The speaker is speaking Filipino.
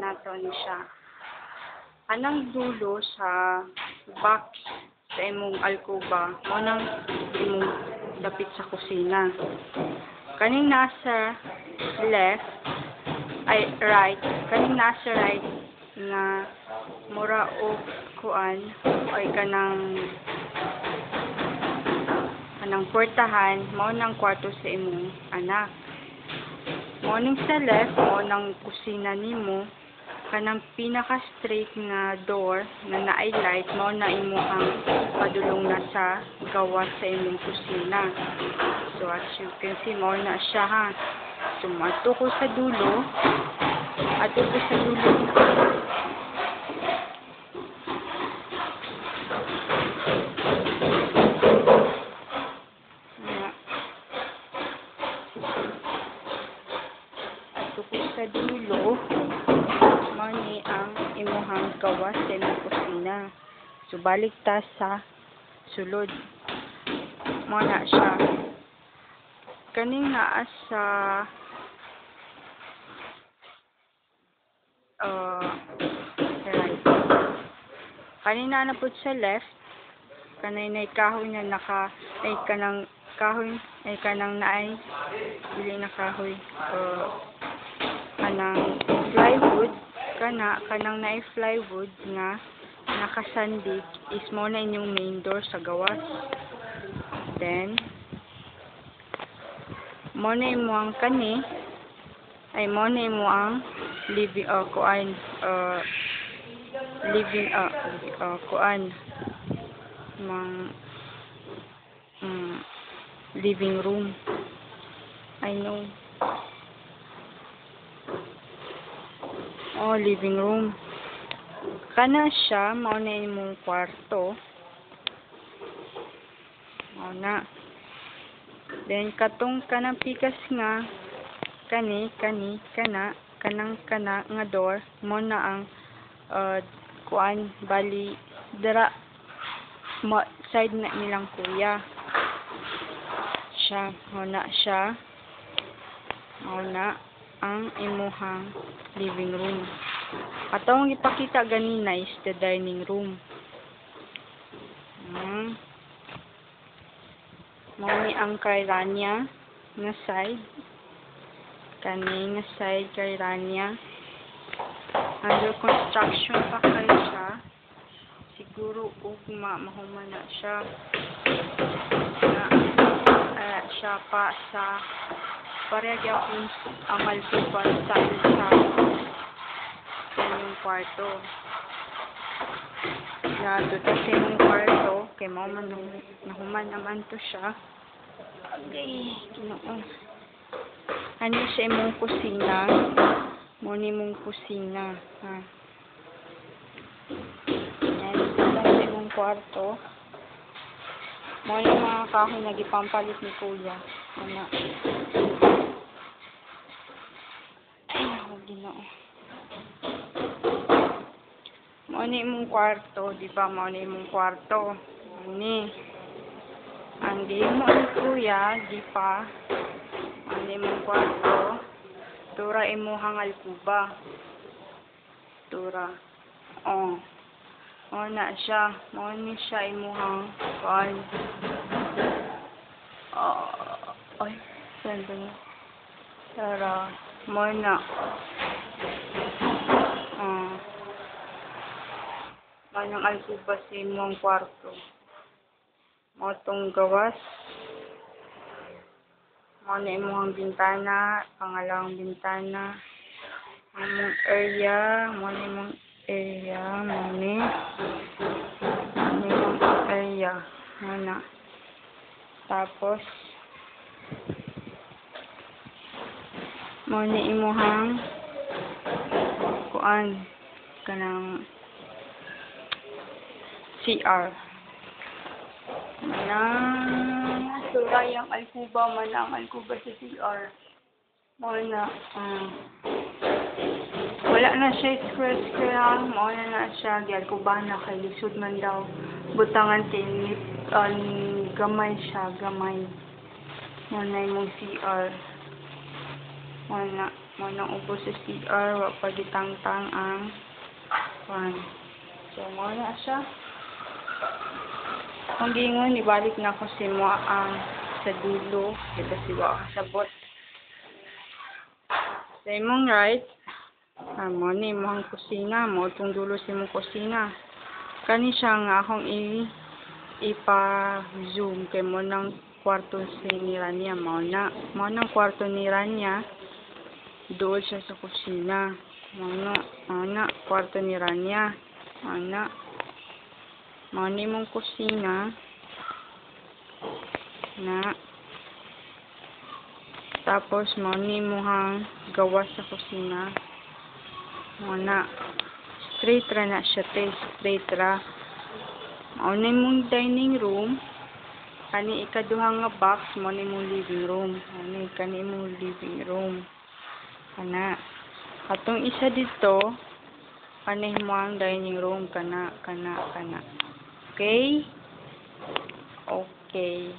nato ni siya. Anang dulo sa box sa imong alcoba, mo nang imong dapit sa kusina. Kaning nasa left, ay right, kaning nasa right nga mura o kuan ay kanang portahan, mao nang kwarto sa imong anak. Mao ning sa left, mao nang kusina nimo. Kanang pinaka straight nga door na naay light, mao na imong padulong na sa gawas sa imong kusina. So as you can see, mao na siya ha. So ato ko sa dulo. Sa dulo, mani ang imuhang gawas sa imong kusina. So, balik ta sa sulod. Mo na siya. Kaning naa sa right. Kanina na po sa left, kanay na kahoy na ay kanang kahoy, ay kanang naay, dili na kahoy. Kanang plywood, kanang naay plywood nga nakasandig is mo na inyong main door sa gawas. Then mo na imo ang kani ay mo na imo ang living living room. I know. Living room. Kana siya, mao na imong kwarto. Mao na. Then katong kanang pikas nga kanang nga door, mo na ang kuan bali dira side na nilang kuya. Siya, mao na siya. Mao na ang imuhang living room. Atong ipakita ganina is the dining room. Mao ang kay Rania nga side. Kani nga side kay Rania. Under construction pa kayo siya. Siguro mahuman na siya. Siya pa sa parehagya kung amal ko pa sa yung kwarto. Naduta sa yung kwarto, kay mo man nahuman naman to siya. Okay, ginoo. Ano siya imong kusina? Muni mong kusina. Ha? Yan, ito sa imong kwarto. Muna yung mga kahoy na gipampalit ni Kuya. Ano? Ay, ako ginoo. Muna yung kwarto, di ba? Muna yung kwarto. Ani. Ang di mo ni Kuya, di pa. Muna yung kwarto. Tura imuhang alkuba. Tura. Na siya. Muna siya imuhang kuan. Ay, saan ba niya? Tara. Muna. Manang alkuba sa imong kwarto. Motong gawas. Muna imuhang bintana. Pangalawang bintana. Imong area. Muna imong area. Muna. Tapos muna imuhang kuan kanang CR. Sura yung alkuba, manang alkuba sa CR. Muna wala na siya square. Muna na siya gialkuba na kay lisod man daw. Butangan tinip gamay siya, gamay. Muna yung CR. Muna. Mao nang upo sa CR, wa pa gitangtang ang fan. So, mao na siya. Kung gingon, ibalik na ko si mo ang sa dulo. Diba si wa kasabot. Sa imong right, mo ni imong kusina. Mo itong dulo si imong kusina. Kani siya nga akong ipa-zoom kay mo ng kwarto ni Rania. Mo ng kwarto ni Rania. Doon siya sa kusina. Mo na kwarto ni Rania. Mo ni mong kusina na tapos mo ni mohang gawa sa kusina. Mo na straight ra na siya, straight ra. Mo ni mong dining room. Kani ikaduhang nga box mo ni mong living room. Mo ni kani mong living room. Kana atong isa dito kani mo ang dining room kana. Okay? Okay.